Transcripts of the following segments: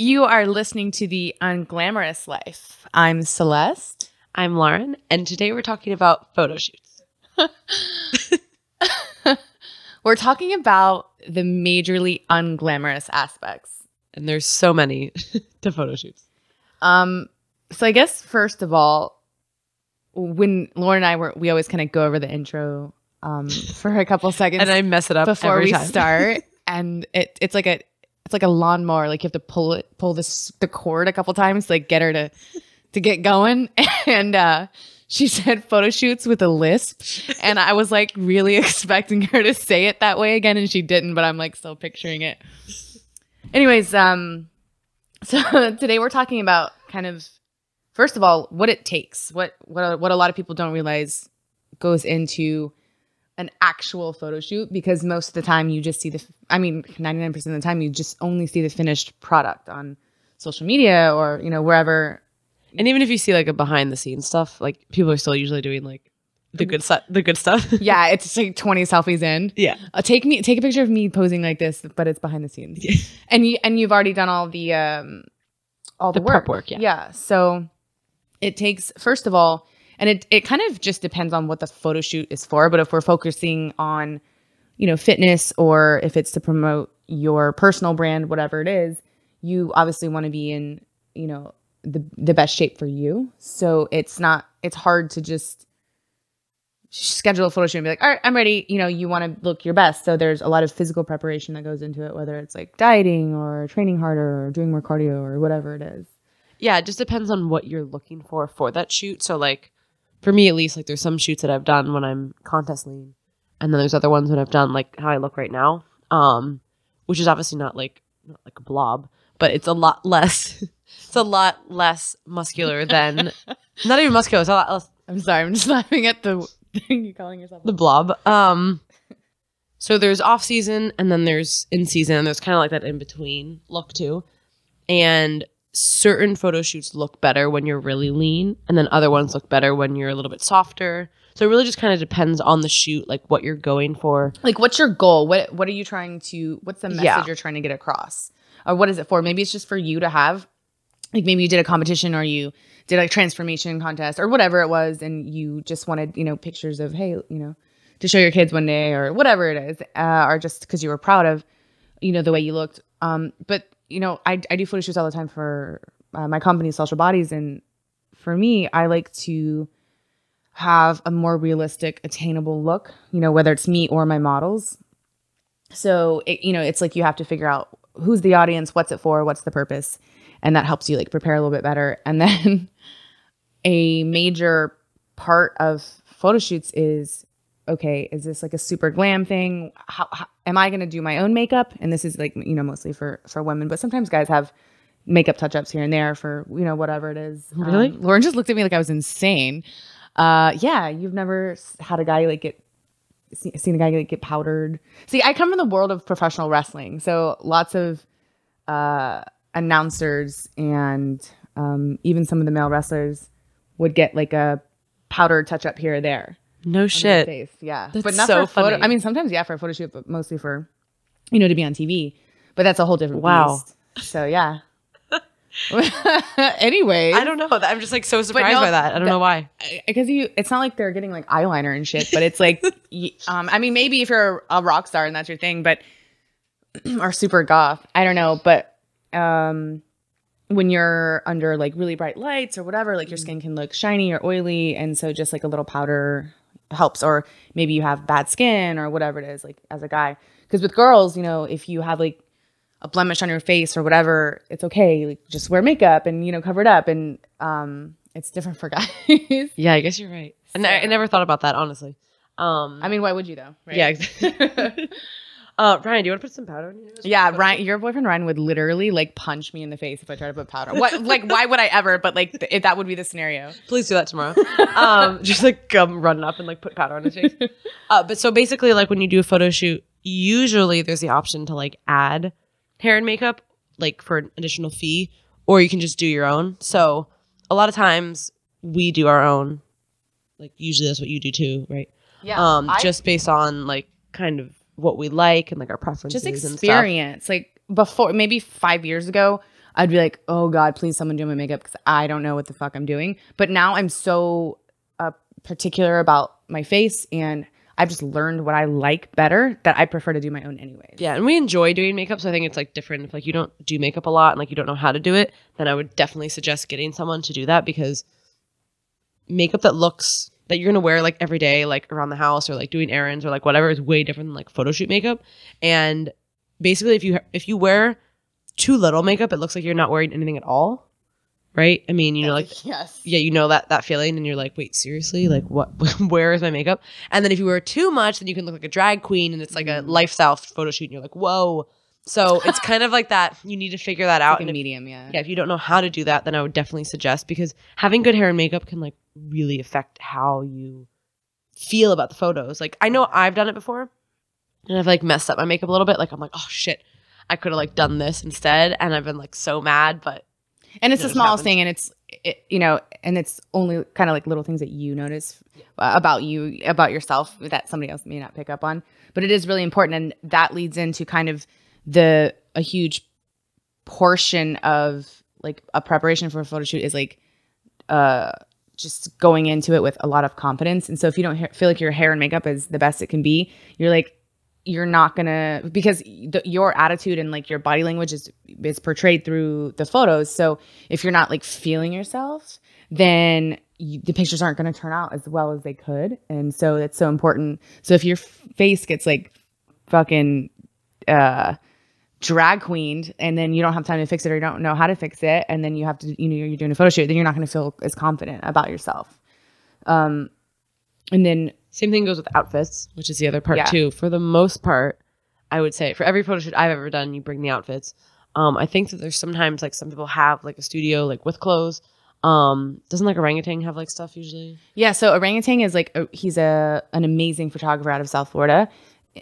You are listening to the Unglamorous Life. I'm Celeste. I'm Laurin, and today we're talking about photo shoots. We're talking about the majorly unglamorous aspects. And there's so many to photo shoots. So I guess first of all, when Lauren and I we always kind of go over the intro for a couple seconds. And I mess it up before every we time. start. And it's like a lawnmower. Like you have to pull the cord a couple times to like get her to get going. And she said photo shoots with a lisp, and I was like really expecting her to say it that way again, and she didn't. But I'm like still picturing it. Anyways, so today we're talking about kind of first of all what it takes, what a lot of people don't realize goes into an actual photo shoot, because most of the time you just see 99% of the time you just only see the finished product on social media or, wherever. And even if you see like a behind the scenes stuff, like people are still usually doing like the good stuff. Yeah, it's like 20 selfies in. Yeah. Take a picture of me posing like this, but it's behind the scenes. Yeah. And you've already done all the work. Prep work, yeah. Yeah. So it takes, first of all, and it kind of just depends on what the photo shoot is for. But if we're focusing on, fitness, or if it's to promote your personal brand, whatever it is, you obviously want to be in, the best shape for you. So it's hard to just schedule a photo shoot and be like, all right, I'm ready. You want to look your best. So there's a lot of physical preparation that goes into it, whether it's like dieting or training harder or doing more cardio or whatever it is. Yeah, it just depends on what you're looking for that shoot. So like for me at least, like there's some shoots that I've done when I'm contest lean, and then there's other ones when I've done like how I look right now, which is obviously not like a blob, but it's a lot less. It's a lot less muscular than not even muscular. It's a lot less. I'm sorry, I'm just laughing at the thing you calling yourself the blob. So there's off season, and then there's in season, and there's kind of like that in between look too, and certain photo shoots look better when you're really lean, and then other ones look better when you're a little bit softer. So it really just kind of depends on the shoot, like what you're going for. Like, what's your goal? What are you trying to? What's the message you're trying to get across? Or what is it for? Maybe it's just for you to have. Like maybe you did a competition, or you did a transformation contest, or whatever it was, and you just wanted pictures of to show your kids one day, or whatever it is, or just because you were proud of the way you looked. But I do photo shoots all the time for my company, Social Bodies. And for me, I like to have a more realistic, attainable look, whether it's me or my models. So, it's like you have to figure out who's the audience, what's it for, what's the purpose. And that helps you like prepare a little bit better. And then a major part of photo shoots is, okay, is this like a super glam thing? How am I going to do my own makeup? And this is like, mostly for women, but sometimes guys have makeup touch-ups here and there for, whatever it is. Really? Lauren just looked at me like I was insane. Yeah. You've never had a guy like seen a guy like get powdered. See, I come from the world of professional wrestling. So lots of, announcers and, even some of the male wrestlers would get like a powder touch-up here or there. No shit. Face. Yeah. That's but not so for photo. funny. I mean, sometimes, for a photo shoot, but mostly for, to be on TV. But that's a whole different beast. So, yeah. Anyways. I don't know. I'm just like so surprised by that. I don't know why. Because it's not like they're getting like eyeliner and shit, but it's like, I mean, maybe if you're a rock star and that's your thing, but, or super goth, I don't know. But when you're under like really bright lights or whatever, like your skin can look shiny or oily. And so just like a little powder helps. Or maybe you have bad skin or whatever it is, like as a guy. Because with girls, if you have like a blemish on your face or whatever, it's okay. Like just wear makeup and, cover it up. And it's different for guys. Yeah, I guess you're right. And I never thought about that, honestly. I mean, why would you though? Right? Yeah, exactly. Ryan, do you want to put some powder on your nose? Yeah, Ryan, your boyfriend Ryan would literally like punch me in the face if I tried to put powder. What? Like, why would I ever? But like, if that would be the scenario. Please do that tomorrow. Just like come running up and like put powder on his face. But so basically, like when you do a photo shoot, usually there's the option to like add hair and makeup, like for an additional fee, or you can just do your own. So a lot of times we do our own. Like usually that's what you do too, right? Yeah. Just based on like kind of what we like and like our preferences. Just experience. And stuff. Like before, maybe 5 years ago, I'd be like, oh God, please someone do my makeup because I don't know what the fuck I'm doing. But now I'm so particular about my face, and I've just learned what I like better that I prefer to do my own anyways. Yeah, and we enjoy doing makeup, so I think it's like different. If like you don't do makeup a lot and like you don't know how to do it, then I would definitely suggest getting someone to do that, because makeup that you're gonna wear like every day, like around the house or like doing errands or like whatever, is way different than like photo shoot makeup. And basically, if you wear too little makeup, it looks like you're not wearing anything at all. Right? I mean, you know, like, yes. Yeah, you know that feeling, and you're like, wait, seriously? Like, what? Where is my makeup? And then if you wear too much, then you can look like a drag queen, and it's like a lifestyle photo shoot, and you're like, whoa. So it's kind of like that. You need to figure that out. Like a medium, yeah. Yeah, if you don't know how to do that, then I would definitely suggest, because having good hair and makeup can like really affect how you feel about the photos. Like, I know I've done it before, and I've like messed up my makeup a little bit. Like, I'm like, oh shit, I could have like done this instead, and I've been like so mad, but. And it's the smallest thing, and and it's only kind of like little things that you notice about yourself that somebody else may not pick up on. But it is really important, and that leads into kind of a huge portion of like a preparation for a photo shoot is like just going into it with a lot of confidence. And so if you don't feel like your hair and makeup is the best it can be, you're not gonna, because your attitude and like your body language is portrayed through the photos. So if you're not like feeling yourself, then the pictures aren't going to turn out as well as they could. And so it's so important. So if your face gets like fucking drag queened, and then you don't have time to fix it, or you don't know how to fix it, and then you have to, you're doing a photo shoot, then you're not going to feel as confident about yourself. And then same thing goes with outfits, which is the other part too. For the most part, I would say for every photo shoot I've ever done, you bring the outfits. I think that there's sometimes like some people have like a studio like with clothes. Doesn't like orangutan have like stuff usually? Yeah, so orangutan is like he's an amazing photographer out of South Florida,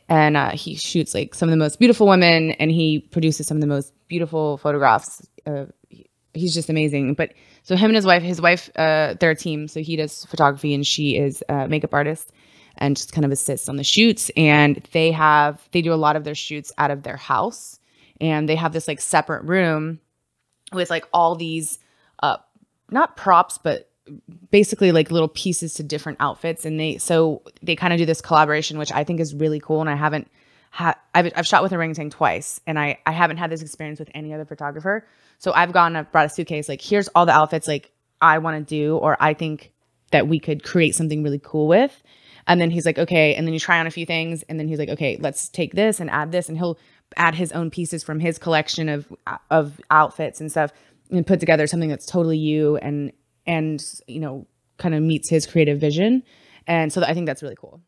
and he shoots like some of the most beautiful women, and he produces some of the most beautiful photographs. He's just amazing. But so him and his wife, they're a team. So he does photography, and she is a makeup artist, and just kind of assists on the shoots. And they do a lot of their shoots out of their house, and they have this like separate room with like all these not props, but basically like little pieces to different outfits. And they kind of do this collaboration, which I think is really cool. And I've shot with orangutan twice, and I haven't had this experience with any other photographer. So I've brought a suitcase, like, here's all the outfits like I want to do, or I think that we could create something really cool with. And then he's like, okay. And then you try on a few things, and then he's like, okay, let's take this and add this. And he'll add his own pieces from his collection of outfits and stuff, and put together something that's totally you and kind of meets his creative vision. And so I think that's really cool.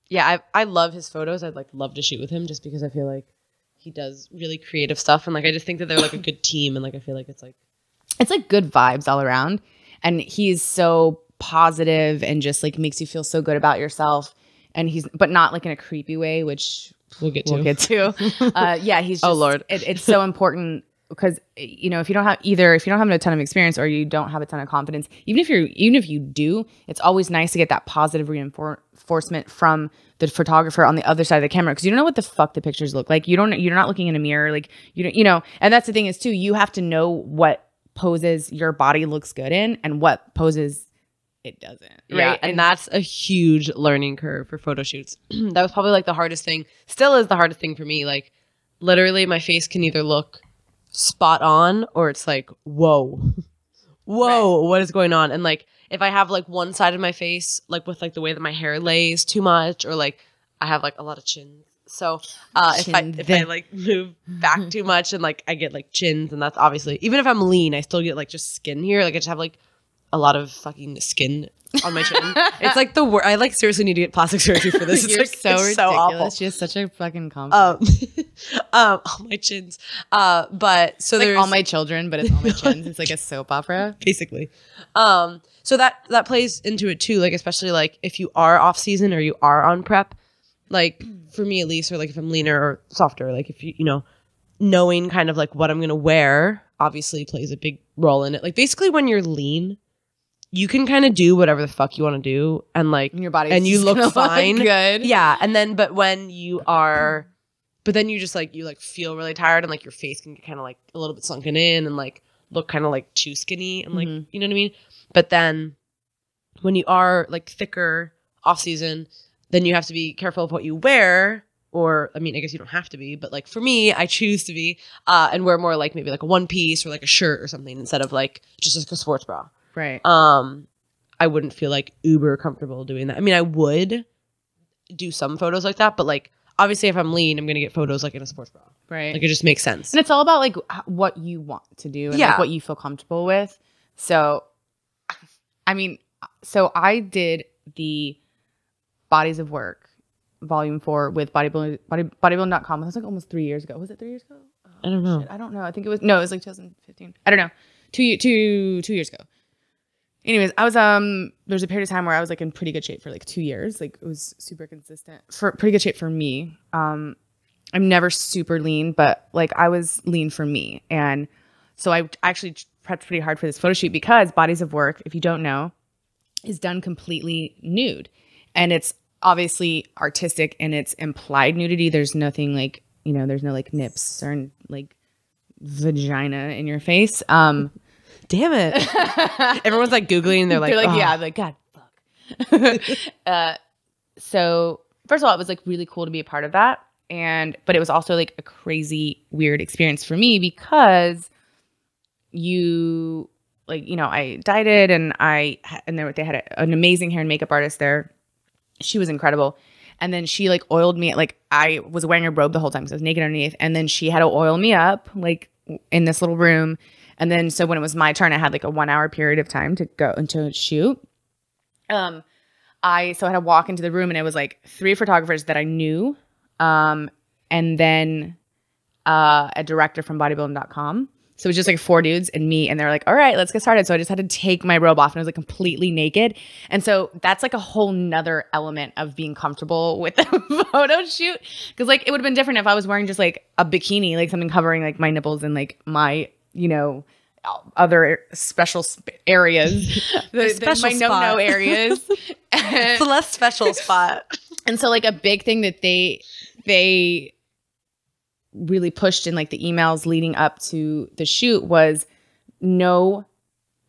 Yeah, I love his photos. I'd like love to shoot with him, just because I feel like he does really creative stuff, and like I just think that they're like a good team, and like I feel like it's like good vibes all around. And he's so positive and just like makes you feel so good about yourself. And but not like in a creepy way, which we'll get to. Yeah, he's just, oh Lord, it's so important. Because if you don't have a ton of experience, or you don't have a ton of confidence, even if you do, it's always nice to get that positive reinforcement from the photographer on the other side of the camera, because you don't know what the fuck the pictures look like. You're not looking in a mirror, like and that's the thing is too, you have to know what poses your body looks good in and what poses it doesn't. Right. Yeah, and that's a huge learning curve for photo shoots. That was probably like the hardest thing. Still is the hardest thing for me. Like literally my face can either look spot on, or it's like whoa right. What is going on? And like if I have like one side of my face like with like the way that my hair lays too much, or like I have like a lot of chins, so if I like move back too much, and like I get like chins, and that's obviously, even if I'm lean, I still get like just skin here, like I just have like a lot of fucking skin on my chin. It's like the worst. I like seriously need to get plastic surgery for this. You're like, so ridiculous. So awful. She has such a fucking compliment. All my chins. But so it's there's like all my children, but it's all my chins. It's like a soap opera, basically. So that plays into it too. Like especially like if you are off season or you are on prep, like for me at least, or like if I'm leaner or softer, like if you knowing kind of like what I'm gonna wear obviously plays a big role in it. Like basically when you're lean, you can kind of do whatever the fuck you want to do, and like your body, and you look fine, good. Yeah. And then, but when but then you just like, you like feel really tired and like your face can get kind of like a little bit sunken in and like look kind of like too skinny and like, you know what I mean? But then when you are like thicker off season, then you have to be careful of what you wear. Or, I mean, I guess you don't have to be, but like for me, I choose to be and wear more like maybe like a one piece or like a shirt or something instead of like just like a sports bra. Right. I wouldn't feel like uber comfortable doing that. I mean, I would do some photos like that, but like obviously if I'm lean, I'm going to get photos like in a sports bra. Right. Like it just makes sense. And it's all about like what you want to do and like what you feel comfortable with. So, I mean, so I did the Bodies of Work Volume 4 with bodybuilding.com. It was like almost 3 years ago. Was it 3 years ago? Oh, I don't know. Shit. I don't know. I think it was, no, it was like 2015. I don't know. 2 years ago. Anyways, I was, there's a period of time where I was like in pretty good shape for like 2 years. Like it was super consistent for pretty good shape for me. I'm never super lean, but like I was lean for me. And so I actually prepped pretty hard for this photo shoot because Bodies of Work, if you don't know, is done completely nude. And it's obviously artistic and it's implied nudity. There's nothing like, you know, there's no like nips or like vagina in your face. Damn it. Everyone's like Googling and they're like, yeah, like, God, fuck. So first of all, it was like really cool to be a part of that. But it was also like a crazy, weird experience for me because I dieted and they had an amazing hair and makeup artist there. She was incredible. And then she like oiled me. Like I was wearing a robe the whole time, so I was naked underneath. And then she had to oil me up like in this little room. And then so when it was my turn, I had like a 1 hour period of time to go into shoot. I had to walk into the room and it was like 3 photographers that I knew. And then a director from bodybuilding.com. So it was just like 4 dudes and me, and they're like, all right, let's get started. So I just had to take my robe off and I was like completely naked. And so that's like a whole nother element of being comfortable with the photo shoot. Cause like it would have been different if I was wearing just like a bikini, like something covering like my nipples and like my, you know, other special areas. Special my no areas. Celeste special spot. And so like a big thing that they really pushed in like the emails leading up to the shoot was know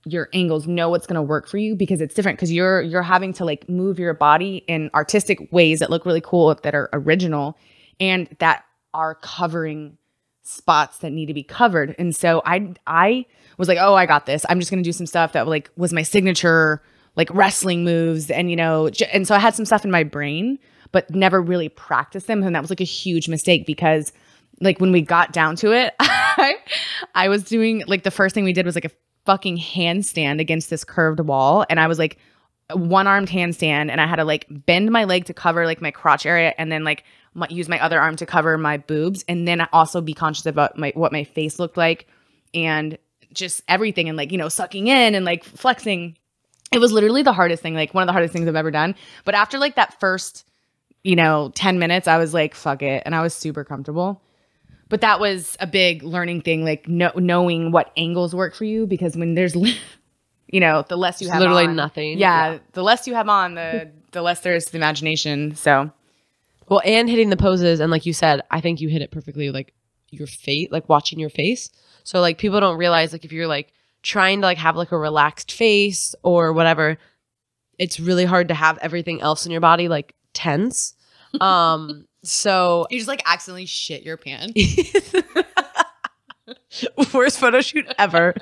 your angles, know what's going to work for you because it's different because you're having to like move your body in artistic ways that look really cool, that are original and that are covering spots that need to be covered. And so I was like, oh, I got this. I'm just going to do some stuff that like was my signature like wrestling moves and, you know, and so I had some stuff in my brain but never really practiced them. And that was like a huge mistake because like when we got down to it, I was doing like the first thing we did was like a fucking handstand against this curved wall. And I was like one-armed handstand and I had to like bend my leg to cover like my crotch area and then like use my other arm to cover my boobs and then also be conscious about what my face looked like and just everything and like, you know, sucking in and like flexing. It was literally the hardest thing, like one of the hardest things I've ever done. But after like that first, you know, 10 minutes, I was like, fuck it. And I was super comfortable. But that was a big learning thing, like knowing what angles work for you, because when there's, you know, the less you have literally on, nothing. Yeah, the less you have on, the less there is to the imagination. So, well, and hitting the poses, and like you said, I think you hit it perfectly. Like your face, like watching your face. So like people don't realize like if you're like trying to like have like a relaxed face or whatever, it's really hard to have everything else in your body like tense. So you just like accidentally shit your pants. Worst photo shoot ever.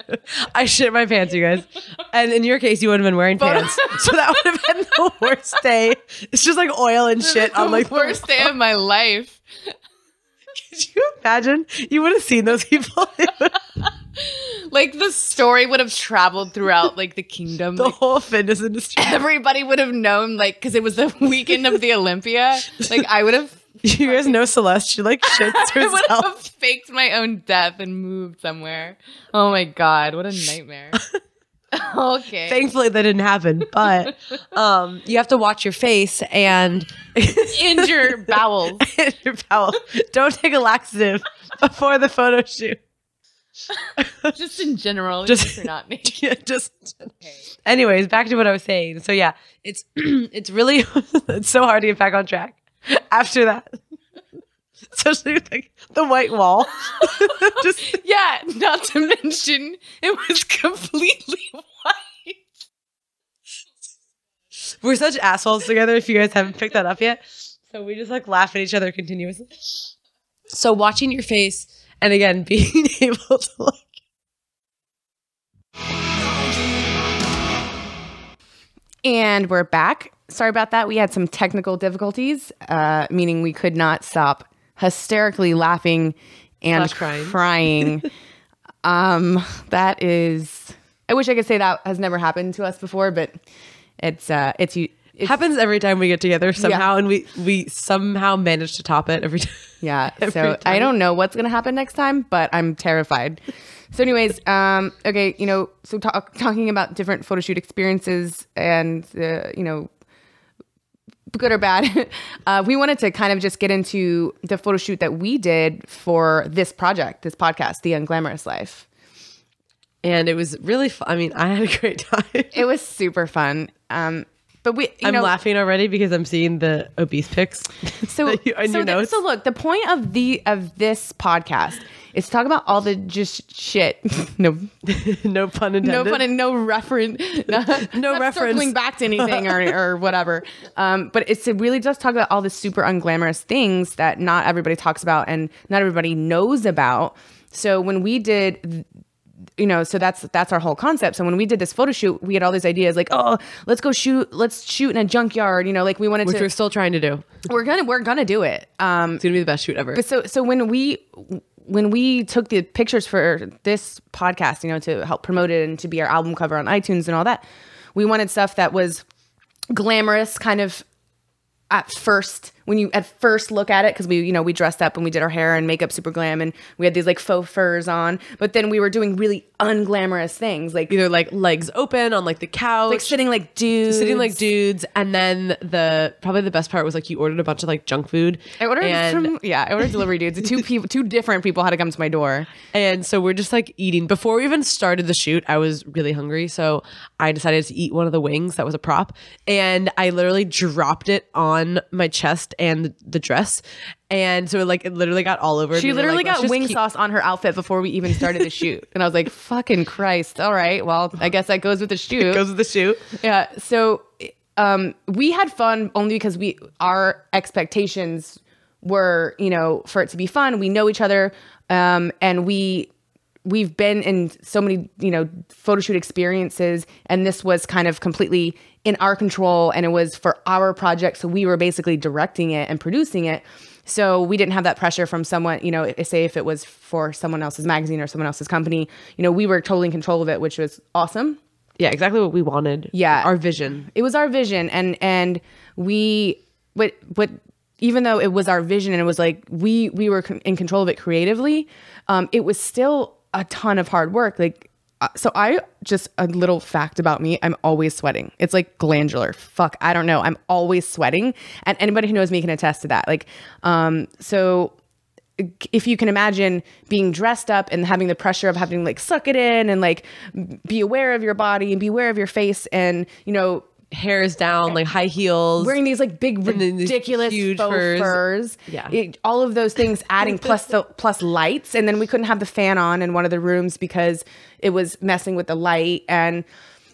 I shit my pants, you guys. And in your case, you would have been wearing pants. So that would have been the worst day. It's just like oil and shit on like the worst day of my life. Could you imagine? You would have seen those people. Like the story would have traveled throughout like the kingdom. The like, whole fitness industry. Everybody would have known, like, because it was the weekend of the Olympia. Like I would have. You guys know Celeste. She like shits herself. I would have faked my own death and moved somewhere. Oh my God, what a nightmare. Okay. Thankfully that didn't happen, but you have to watch your face and and your bowels. And your bowels. Don't take a laxative before the photo shoot. Just in general, just you're not naked. Yeah, just okay. Anyways, back to what I was saying. So yeah, it's really it's so hard to get back on track after that. Especially with, like, the white wall. Just yeah, not to mention it was completely white. We're such assholes together if you guys haven't picked that up yet. So we just like laugh at each other continuously. So watching your face and again being able to like. And we're back. Sorry about that. We had some technical difficulties, meaning we could not stop hysterically laughing and crying. That is, I wish I could say that has never happened to us before, but it's happens every time we get together somehow, and we somehow manage to top it every time. Yeah. So time. I don't know what's gonna happen next time, but I'm terrified. So anyways, okay, so talking about different photo shoot experiences and, good or bad, we wanted to kind of just get into the photo shoot that we did for this project, this podcast, The Unglamorous Life. And it was really fun. I mean, I had a great time. It was super fun. But I'm laughing already because I'm seeing the obese pics. So look, the point of this podcast is to talk about all the just shit. No pun intended. No pun and no reference. No reference. Circling back to anything or whatever. But it's to really just talk about all the super unglamorous things that not everybody talks about and not everybody knows about. So when we did. So that's our whole concept. So when we did this photo shoot, we had all these ideas like, oh, let's shoot in a junkyard. Like we wanted Which we're still trying to do. We're gonna do it. It's gonna be the best shoot ever. But so when we took the pictures for this podcast, to help promote it and to be our album cover on iTunes and all that, we wanted stuff that was glamorous, kind of at first. When you at first look at it, because we dressed up and we did our hair and makeup super glam and we had these like faux furs on, but then we were doing really unglamorous things like either like legs open on like the couch, like sitting like dudes, and then probably the best part was like you ordered a bunch of like junk food. I ordered delivery dudes. Two different people had to come to my door, and so we're just like eating. Before we even started the shoot, I was really hungry, so I decided to eat one of the wings that was a prop, and I literally dropped it on my chest and the dress, and so it literally got all over. She literally got wing sauce on her outfit before we even started the shoot, and I was like, "Fucking Christ! All right, well, I guess that goes with the shoot." It goes with the shoot. Yeah. So we had fun only because our expectations were, for it to be fun. We know each other, and we've been in so many, photo shoot experiences, and this was kind of completely in our control, and it was for our project. So we were basically directing it and producing it. So we didn't have that pressure from someone, say if it was for someone else's magazine or someone else's company, we were totally in control of it, which was awesome. Yeah, exactly what we wanted. Yeah. Our vision. It was our vision. And even though it was our vision and it was like, we were in control of it creatively, it was still a ton of hard work. So a little fact about me, I'm always sweating. It's like glandular. Fuck, I don't know. I'm always sweating. And anybody who knows me can attest to that. So if you can imagine being dressed up and having the pressure of having to suck it in and be aware of your body and be aware of your face and, hair is down, high heels, wearing these big ridiculous huge faux furs. Yeah, all of those things adding plus lights, and then we couldn't have the fan on in one of the rooms because it was messing with the light, and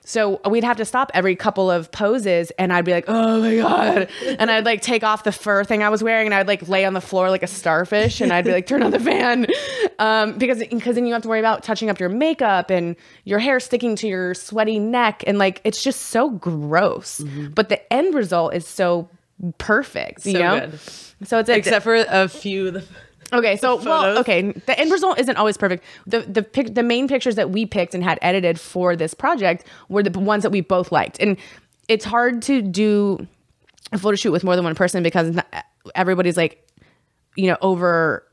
so we'd have to stop every couple of poses, and I'd be like, oh my God. And I'd take off the fur thing I was wearing, and I'd lay on the floor like a starfish, and I'd be like, turn on the fan. Because then you have to worry about touching up your makeup and your hair sticking to your sweaty neck. And it's just so gross. Mm-hmm. But the end result is so perfect, you know? Good. So it's except for a few Okay, so the end result isn't always perfect. The main pictures that we picked and had edited for this project were the ones that we both liked, and it's hard to do a photo shoot with more than one person because everybody's over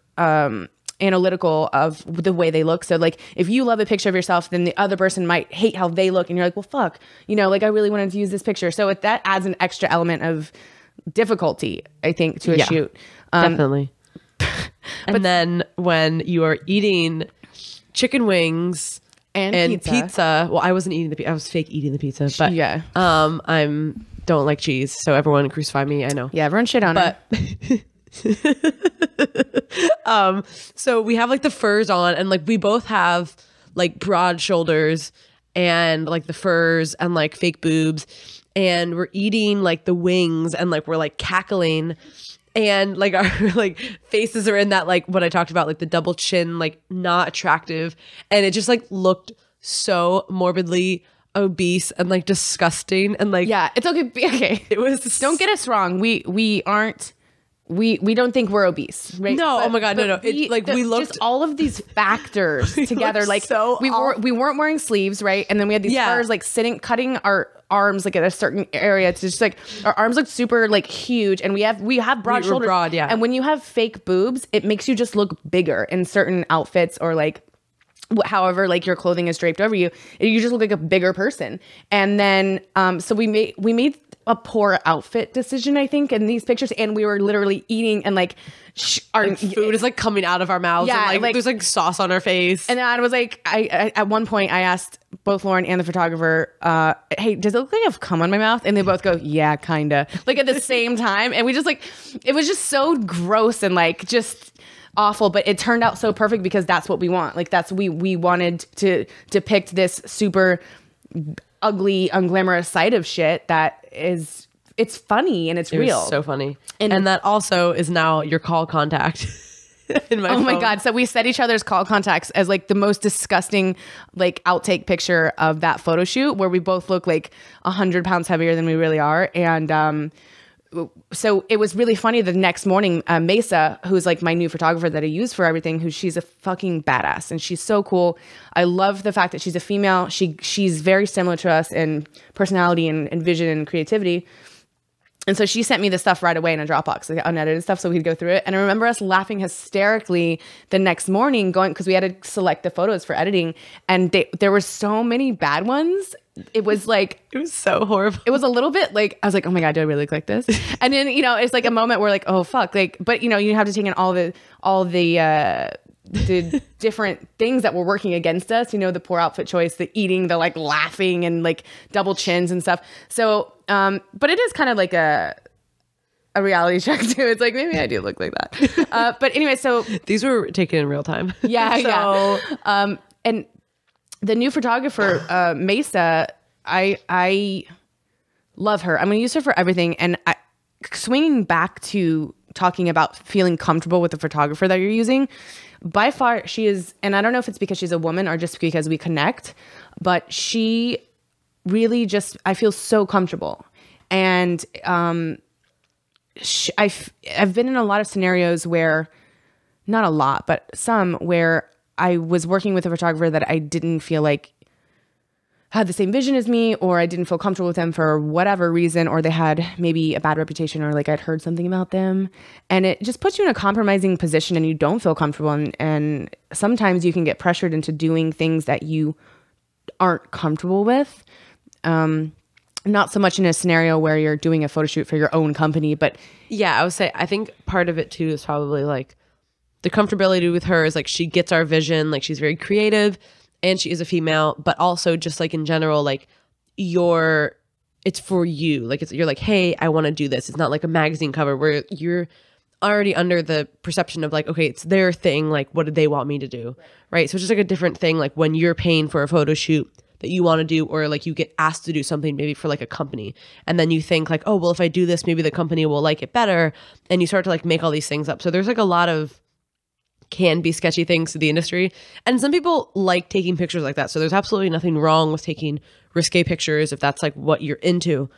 analytical of the way they look. So if you love a picture of yourself, then the other person might hate how they look, and you're like, well, fuck, I really wanted to use this picture. So that adds an extra element of difficulty, I think, to a shoot. Definitely. And then when you are eating chicken wings and pizza, well, I wasn't eating I was fake eating the pizza, but yeah, don't like cheese, so everyone crucify me. I know. Yeah, everyone shit on it. So we have like the furs on, and like we both have like broad shoulders and like the furs and like fake boobs, and we're eating like the wings, and like we're like cackling, and like our like faces are in that like what I talked about, like the double chin, like not attractive, and it just like looked so morbidly obese and like disgusting, and like Yeah, it's okay. Okay, it was. Don't get us wrong. We aren't. We don't think we're obese, right? No, But, oh my God, no. It's like we looked just all of these factors together. Like so we weren't wearing sleeves, right? And then we had these furs like cutting our arms like at a certain area to just like our arms look super like huge, and we have broad shoulders. Broad, yeah. And when you have fake boobs, it makes you just look bigger in certain outfits, or like however like your clothing is draped over you, you just look like a bigger person. And then so we made a poor outfit decision, I think, in these pictures, and we were literally eating, and like our food is like coming out of our mouths, Yeah, and like there's like sauce on our face. And then I was like, I at one point I asked both Lauren and the photographer, hey, does it look like I've cum on my mouth? And they both go, yeah, kinda, like at the same time. And we just like, it was just so gross and like just awful, but it turned out so perfect because that's what we want. Like that's we wanted to depict this super ugly, unglamorous side of shit that is, it's funny and it's real. Was so funny. And that also is now your call contact in my phone. My God. So we set each other's call contacts as like the most disgusting like outtake picture of that photo shoot, where we both look like 100 pounds heavier than we really are. And so it was really funny. The next morning, Mesa, who's like my new photographer that I use for everything, she's a fucking badass and she's so cool. I love the fact that she's a female. She's very similar to us in personality and vision and creativity. And so she sent me the stuff right away in a Dropbox, like unedited stuff, so we could go through it. And I remember us laughing hysterically the next morning, going, because we had to select the photos for editing, and there were so many bad ones. It was like, it was so horrible. It was a little bit like, I was like, oh my God, do I really look like this? And then, you know, it's like a moment where like, oh fuck, like, but you know, you have to take in all the different things that were working against us, you know, the poor outfit choice, the eating, the like laughing and like double chins and stuff. So, but it is kind of like a reality check too. It's like, maybe I do look like that. But anyway, so these were taken in real time. Yeah. Yeah. And the new photographer, Mesa, I love her. I'm going to use her for everything. And swinging back to talking about feeling comfortable with the photographer that you're using, by far she is, and I don't know if it's because she's a woman or just because we connect, but she really just, I feel so comfortable. And I've been in a lot of scenarios where, not a lot, but some where I was working with a photographer that I didn't feel like had the same vision as me, or I didn't feel comfortable with them for whatever reason, or they had maybe a bad reputation, or like I'd heard something about them. And it just puts you in a compromising position and you don't feel comfortable. And sometimes you can get pressured into doing things that you aren't comfortable with. Not so much in a scenario where you're doing a photo shoot for your own company, but yeah, I would say, I think part of it too is probably like the comfortability with her is like, she gets our vision, like she's very creative and she is a female, but also just like in general, like it's for you. Like you're like, hey, I want to do this. It's not like a magazine cover where you're already under the perception of like, okay, it's their thing. Like, what do they want me to do? Right. So it's just like a different thing. Like when you're paying for a photo shoot that you want to do, or like you get asked to do something maybe for like a company, and then you think like, oh, well, if I do this, maybe the company will like it better. And you start to like make all these things up. So there's like a lot of can be sketchy things to the industry. And some people like taking pictures like that. So there's absolutely nothing wrong with taking risque pictures if that's like what you're into,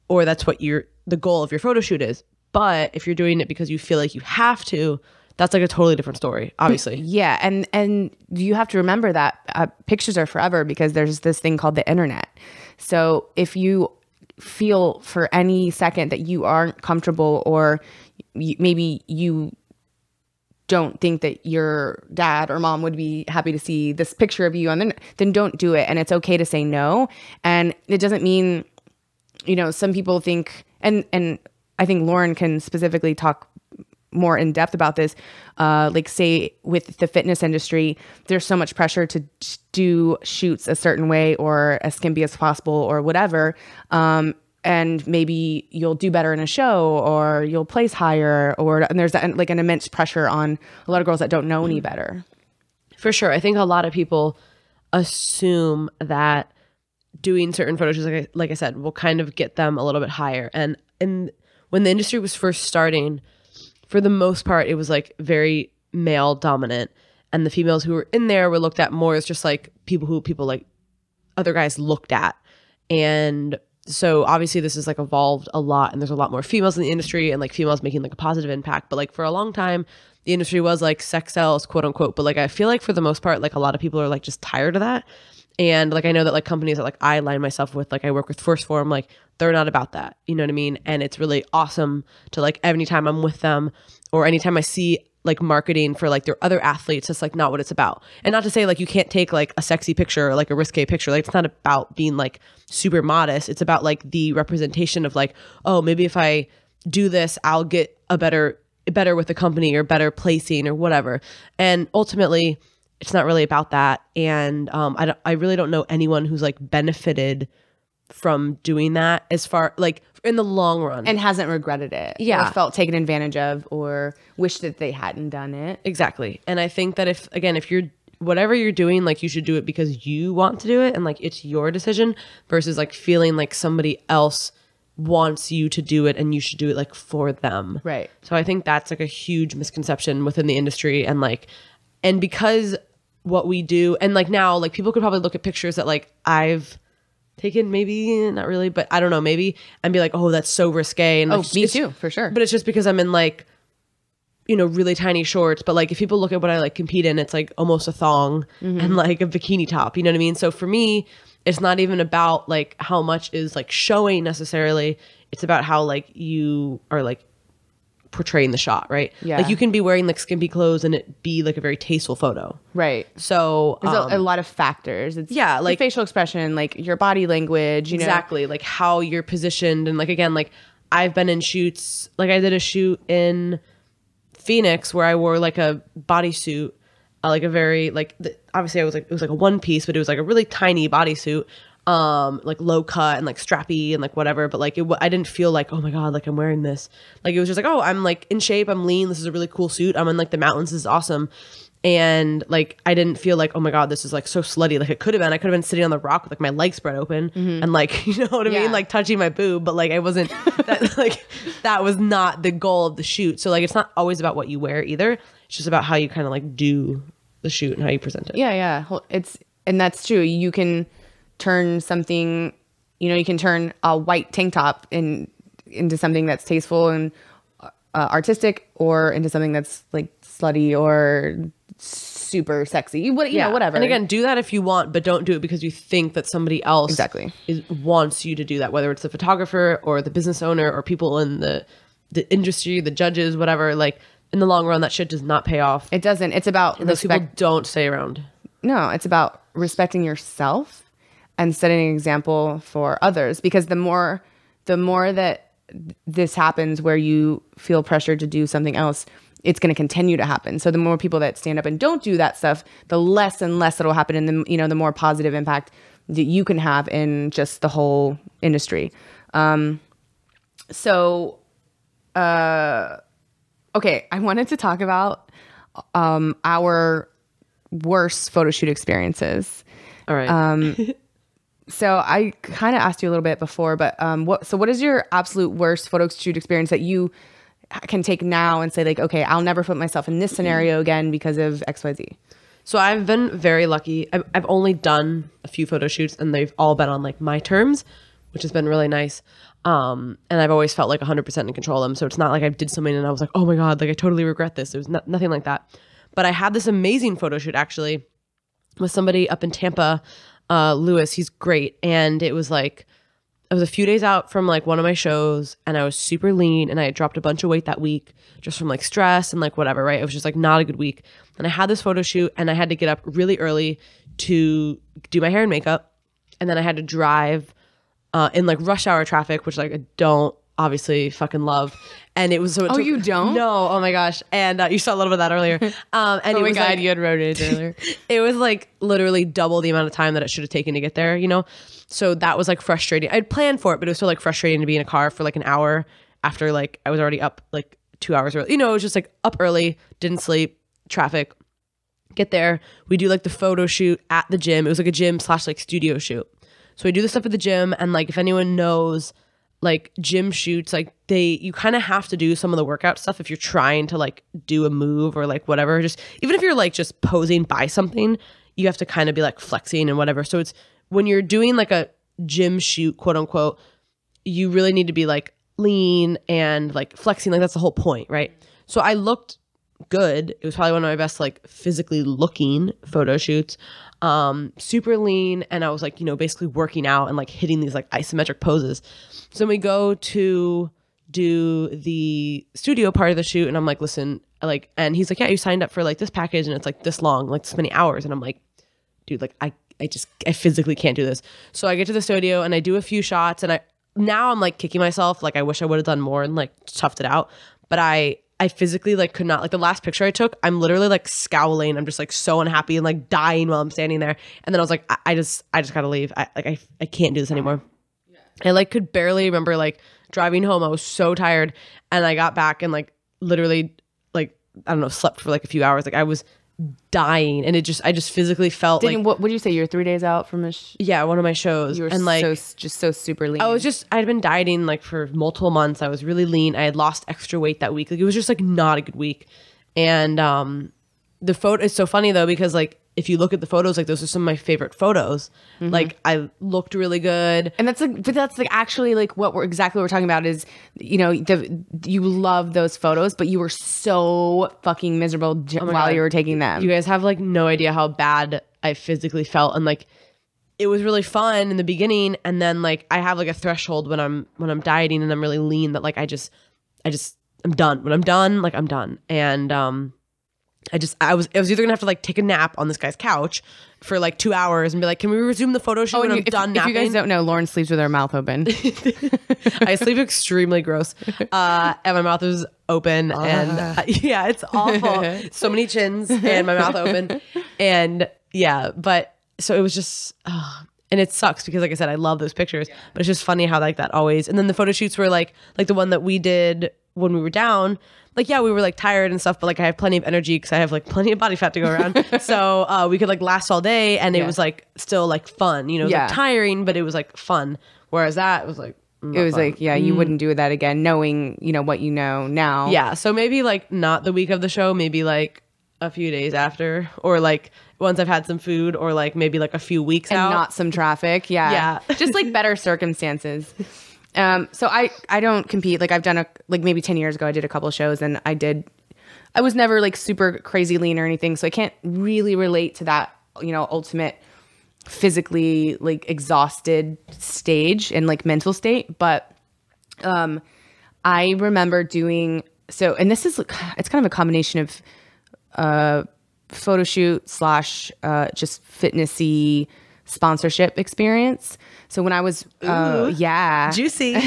or that's what the goal of your photo shoot is. But if you're doing it because you feel like you have to, that's like a totally different story, obviously. Yeah. And you have to remember that pictures are forever, because there's this thing called the internet. So if you feel for any second that you aren't comfortable, or maybe you don't think that your dad or mom would be happy to see this picture of you on then don't do it. And it's okay to say no. And it doesn't mean, you know, some people think, and I think Lauren can specifically talk more in depth about this, like say with the fitness industry, there's so much pressure to do shoots a certain way or as skimpy as possible or whatever. and maybe you'll do better in a show or you'll place higher, and there's like an immense pressure on a lot of girls that don't know any better. For sure. I think a lot of people assume that doing certain photo shoots, like I said, will kind of get them a little bit higher. And when the industry was first starting, for the most part, it was like very male dominant. And the females who were in there were looked at more as just like people like other guys looked at. And so obviously this has like evolved a lot, and there's a lot more females in the industry and like females making like a positive impact. But like for a long time, the industry was like sex sells, quote unquote. But like I feel like for the most part, like a lot of people are like just tired of that. And like I know that like companies that like I align myself with, like I work with First Form, like they're not about that. You know what I mean? And it's really awesome to like anytime I'm with them or anytime I see like marketing for like their other athletes, it's like not what it's about. And not to say like you can't take like a sexy picture or like a risque picture. Like it's not about being like super modest. It's about like the representation of like, oh, maybe if I do this, I'll get a better with the company or better placing or whatever. And ultimately, it's not really about that. And I really don't know anyone who's like benefited from doing that as far like in the long run and hasn't regretted it, or felt taken advantage of, or wished that they hadn't done it. Exactly. And I think that if you're whatever you're doing, like you should do it because you want to do it and like it's your decision versus like feeling like somebody else wants you to do it and you should do it like for them. Right. So I think that's like a huge misconception within the industry. And because what we do, and like now like people could probably look at pictures that like I've taken, maybe not really, but I don't know, maybe, and be like, oh, that's so risque. And like, me too, for sure. But it's just because I'm in like, you know, really tiny shorts. But like if people look at what I like compete in, it's like almost a thong and like a bikini top, you know what I mean? So for me, it's not even about like how much is like showing necessarily. It's about how like you are like portraying the shot, right? Yeah. Like you can be wearing like skimpy clothes and it be like a very tasteful photo. Right. So there's a lot of factors. It's like facial expression, like your body language, you know? Exactly. Like how you're positioned. And like, again, like I've been in shoots, like I did a shoot in Phoenix where I wore like a bodysuit, like a very like, obviously I was like, it was like a one piece, but it was like a really tiny bodysuit. Like low cut and like strappy and like whatever, but like I didn't feel like, oh my god, like I'm wearing this. Like it was just like, oh, I'm like in shape, I'm lean, this is a really cool suit, I'm in like the mountains, this is awesome. And like I didn't feel like, oh my god, this is like so slutty. Like I could have been sitting on the rock with like my legs spread open and like, you know what I mean, like touching my boob, but like I wasn't that, like that was not the goal of the shoot. So like it's not always about what you wear either, it's just about how you kind of like do the shoot and how you present it. Yeah and that's true. You can turn something, you know, you can turn a white tank top into something that's tasteful and artistic, or into something that's like slutty or super sexy. You know, whatever. And again, do that if you want, but don't do it because you think that somebody else wants you to do that, whether it's the photographer or the business owner or people in the industry, the judges, whatever. Like in the long run, that shit does not pay off. It doesn't. It's about those people don't stay around. No, it's about respecting yourself and setting an example for others, because the more that this happens where you feel pressured to do something else, it's going to continue to happen. So the more people that stand up and don't do that stuff, the less and less it'll happen, and the more positive impact that you can have in just the whole industry. Okay, I wanted to talk about our worst photo shoot experiences. All right. So I kind of asked you a little bit before, but what is your absolute worst photo shoot experience that you can take now and say like, okay, I'll never put myself in this scenario again because of XYZ? So I've been very lucky. I've only done a few photo shoots and they've all been on like my terms, which has been really nice. And I've always felt like 100% in control of them. So it's not like I did something and I was like, oh my God, like I totally regret this. There was nothing like that. But I had this amazing photo shoot actually with somebody up in Tampa, Lewis. He's great. And it was like, I was a few days out from like one of my shows and I was super lean and I had dropped a bunch of weight that week just from like stress and like whatever, right? It was just like not a good week. And I had this photo shoot and I had to get up really early to do my hair and makeup. And then I had to drive in like rush hour traffic, which like I don't obviously fucking love. And it was Oh, you don't? No. Oh my gosh. And you saw a little bit of that earlier. And oh it my was God, like, you had road rage earlier. it was like literally double the amount of time that it should have taken to get there, you know? So that was like frustrating. I'd planned for it, but it was still like frustrating to be in a car for like an hour after like I was already up like 2 hours early. You know, it was just like up early, didn't sleep, traffic. Get there. We do like the photo shoot at the gym. It was like a gym / like studio shoot. So we do the stuff at the gym, and like if anyone knows like gym shoots, like you kind of have to do some of the workout stuff if you're trying to like do a move or like whatever. Just even if you're like just posing by something, you have to kind of be like flexing and whatever. So it's when you're doing like a gym shoot, quote unquote, you really need to be like lean and like flexing. Like that's the whole point, right? So I looked good. It was probably one of my best like physically looking photo shoots. Super lean, and I was like, you know, basically working out and like hitting these like isometric poses. So we go to do the studio part of the shoot, and I'm like, listen, like, and he's like, yeah, you signed up for like this package and it's like this long, like this many hours. And I'm like, dude, like I physically can't do this. So I get to the studio and I do a few shots, and now I'm like kicking myself. Like I wish I would have done more and like toughed it out. But I physically like could not. Like the last picture I took, I'm literally like scowling. I'm just like so unhappy and like dying while I'm standing there. And then I was like, I just gotta leave. I can't do this anymore. Yeah. I like could barely remember like driving home. I was so tired, and I got back and like literally like I don't know, slept for like a few hours. Like I was dying, and I just physically felt what did you say? You're 3 days out from one of my shows. You were and like so super lean. I'd been dieting like for multiple months. I was really lean. I had lost extra weight that week. Like it was just like not a good week. And the photo is so funny though, because like if you look at the photos, like those are some of my favorite photos. Mm-hmm. Like I looked really good. And that's like actually like what we're talking about is, you know, you love those photos, but you were so fucking miserable while you were taking them. You guys have like no idea how bad I physically felt. And like, it was really fun in the beginning. And then like, I have like a threshold when I'm dieting and I'm really lean that like, I'm done. When I'm done, like I'm done. And, I was either gonna have to like take a nap on this guy's couch for like 2 hours and be like, can we resume the photo shoot when I'm done napping? If you guys don't know, Lauren sleeps with her mouth open. I sleep extremely gross. And my mouth is open and yeah, it's awful. So many chins and my mouth open. And yeah, but so it was just, and it sucks because like I said, I love those pictures, but it's just funny how like that always, and then the photo shoots were like the one that we did when we were down, like, yeah, we were like tired and stuff, but like I have plenty of energy because I have like plenty of body fat to go around. So we could like last all day, and it was like still like fun, you know, it was like tiring, but it was like fun. Whereas that was like, it was fun. Like, yeah, you wouldn't do that again, knowing, you know, what you know now. Yeah. So maybe like not the week of the show, maybe like a few days after, or like once I've had some food, or like maybe like a few weeks and out. Not some traffic. Yeah. Just like better circumstances. So I don't compete. Like I've done maybe 10 years ago, I did a couple of shows, and I was never like super crazy lean or anything. So I can't really relate to that, you know, ultimate physically like exhausted stage and like mental state. But, I remember doing, and this is, it's kind of a combination of, photo shoot / just fitnessy sponsorship experience. So when I was, juicy.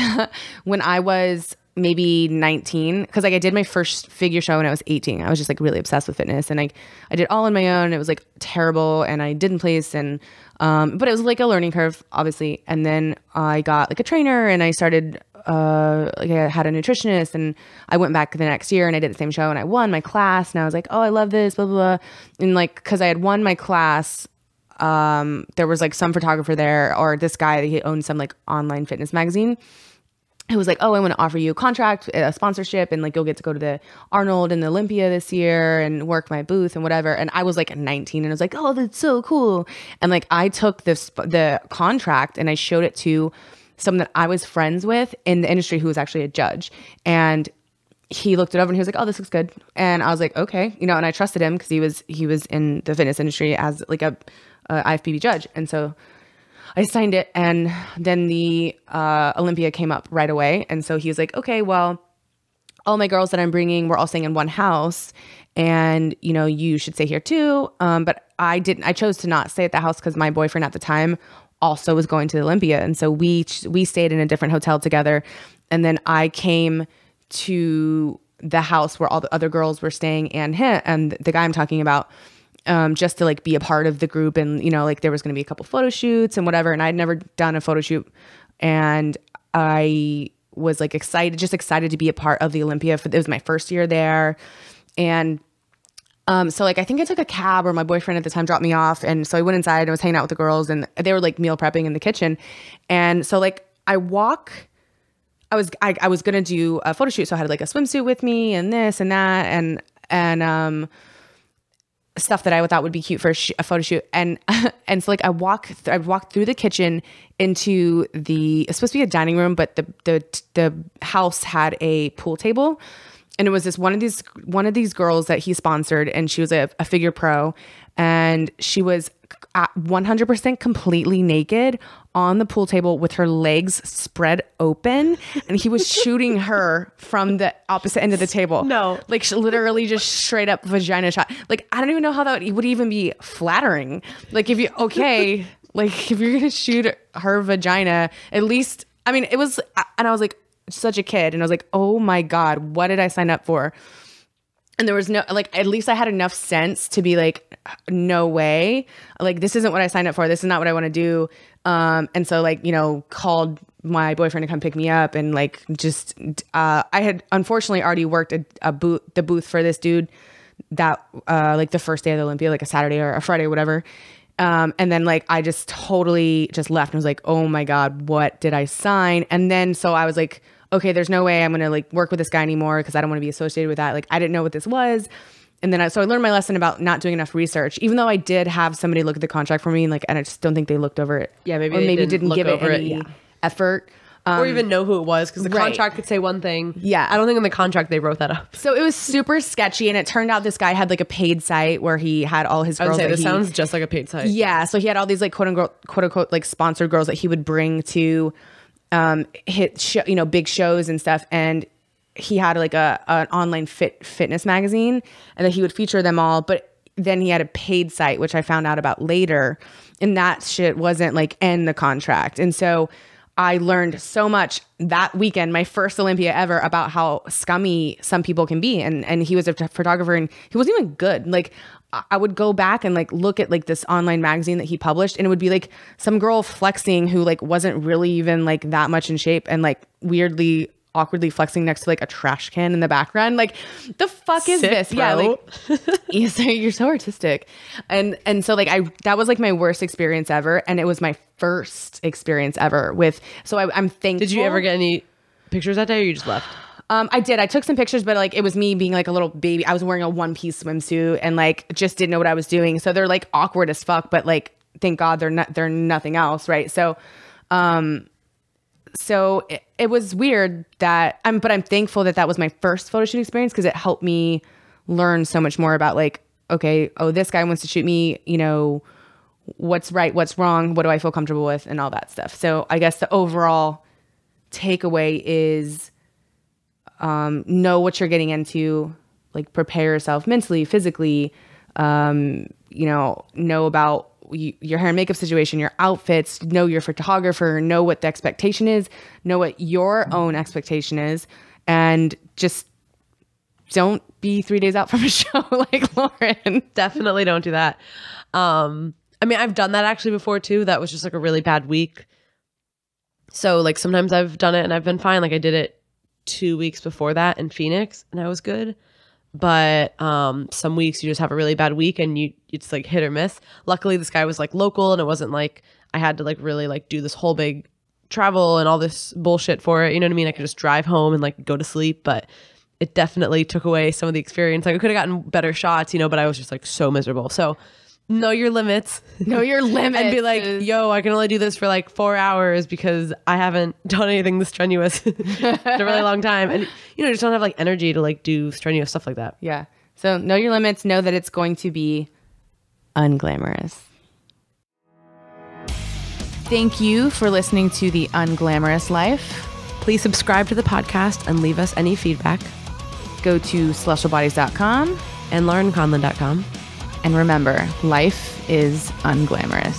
When I was maybe 19, because like I did my first figure show when I was 18. I was just like really obsessed with fitness, and I did all on my own. It was like terrible, and I didn't place, and but it was like a learning curve, obviously. And then I got like a trainer, and I started like I had a nutritionist, and I went back the next year and I did the same show, and I won my class, and I was like, oh, I love this, blah blah blah. And like because I had won my class, there was like some photographer there, or this guy that he owned some like online fitness magazine. It was like, oh, I want to offer you a contract, a sponsorship, and like you'll get to go to the Arnold and the Olympia this year and work my booth and whatever. And I was like 19, and I was like, oh, that's so cool. And like I took the contract and I showed it to someone that I was friends with in the industry who was actually a judge, and he looked it over and he was like, oh, this looks good. And I was like, okay, you know, and I trusted him because he was in the fitness industry as like a IFBB judge. And so I signed it, and then the Olympia came up right away. And so he was like, okay, well, all my girls that I'm bringing, we're all staying in one house, and you know, you should stay here too. But I chose to not stay at the house because my boyfriend at the time also was going to the Olympia. And so we stayed in a different hotel together. And then I came to the house where all the other girls were staying and him and the guy I'm talking about, just to like be a part of the group. And, you know, like there was going to be a couple photo shoots and whatever. And I'd never done a photo shoot. And I was like excited to be a part of the Olympia. It was my first year there. And so like I think I took a cab, or my boyfriend at the time dropped me off. And so I went inside and I was hanging out with the girls, and they were like meal prepping in the kitchen. And so like I was gonna do a photo shoot, so I had like a swimsuit with me and this and that and stuff that I thought would be cute for a photo shoot. And and so like I walked through the kitchen into it's supposed to be a dining room, but the house had a pool table, and it was this one of these girls that he sponsored, and she was a figure pro, and she was 100% completely naked on the pool table with her legs spread open, and he was shooting her from the opposite end of the table. No. Like literally just straight up vagina shot. Like I don't even know how that would even be flattering. Like if you're going to shoot her vagina, at least, I mean, it was, and I was like such a kid, and I was like, oh my God, what did I sign up for? And there was no, like, at least I had enough sense to be like, no way. Like, this isn't what I signed up for. This is not what I want to do. And so, like, you know, called my boyfriend to come pick me up. And, like, just, I had unfortunately already worked the booth for this dude that, like, the first day of the Olympia, like a Saturday or a Friday or whatever. And then, like, I just totally just left and was like, oh my God, what did I sign? And then, so I was like, okay, there's no way I'm going to like work with this guy anymore, because I don't want to be associated with that. Like, I didn't know what this was. And then so I learned my lesson about not doing enough research, even though I did have somebody look at the contract for me, and like, and I just don't think they looked over it. Yeah, maybe or they maybe didn't give it any effort. Or even know who it was, because the right. contract could say one thing. Yeah. I don't think in the contract they wrote that up. So it was super sketchy, and it turned out this guy had like a paid site where he had all his girls. I would say this sounds just like a paid site. Yeah, so he had all these like quote unquote like sponsored girls that he would bring to hit big shows and stuff. And he had like an online fitness magazine, and that he would feature them all. But then he had a paid site, which I found out about later, and that shit wasn't like in the contract. And so I learned so much that weekend, my first Olympia ever, about how scummy some people can be. And he was a photographer, and he wasn't even good. Like, I would go back and like look at like this online magazine that he published, and it would be like some girl flexing who like wasn't really even like that much in shape, and like weirdly awkwardly flexing next to like a trash can in the background. Like, the fuck is this? Bro. Yeah, like you're so artistic. And so like that was like my worst experience ever, and it was my first experience ever with. So I'm thankful. Did you ever get any pictures that day, or you just left? I did. I took some pictures, but like it was me being like a little baby. I was wearing a one-piece swimsuit and like just didn't know what I was doing. So they're like awkward as fuck, but like thank God they're nothing else, right? So it was weird but I'm thankful that was my first photo shoot experience, because it helped me learn so much more about like, okay, oh, this guy wants to shoot me, you know, what's right, what's wrong, what do I feel comfortable with, and all that stuff. So I guess the overall takeaway is know what you're getting into, like prepare yourself mentally, physically, know about your hair and makeup situation, your outfits, know your photographer, know what the expectation is, know what your own expectation is, and just don't be 3 days out from a show like Laurin. Definitely don't do that. I mean, I've done that actually before too. That was just like a really bad week. So like sometimes I've done it and I've been fine. Like I did it 2 weeks before that in Phoenix, and I was good. But some weeks you just have a really bad week, and it's like hit or miss. Luckily this guy was like local, and it wasn't like I had to like really like do this whole big travel and all this bullshit for it. You know what I mean? I could just drive home and like go to sleep, but it definitely took away some of the experience. Like I could have gotten better shots, you know, but I was just like so miserable. So know your limits. Know your limits. And be like, yo, I can only do this for like 4 hours because I haven't done anything this strenuous in a really long time. And, you know, just don't have like energy to like do strenuous stuff like that. Yeah. So know your limits. Know that it's going to be unglamorous. Thank you for listening to The Unglamorous Life. Please subscribe to the podcast and leave us any feedback. Go to celestialbodies.com and laurinconlin.com. And remember, life is unglamorous.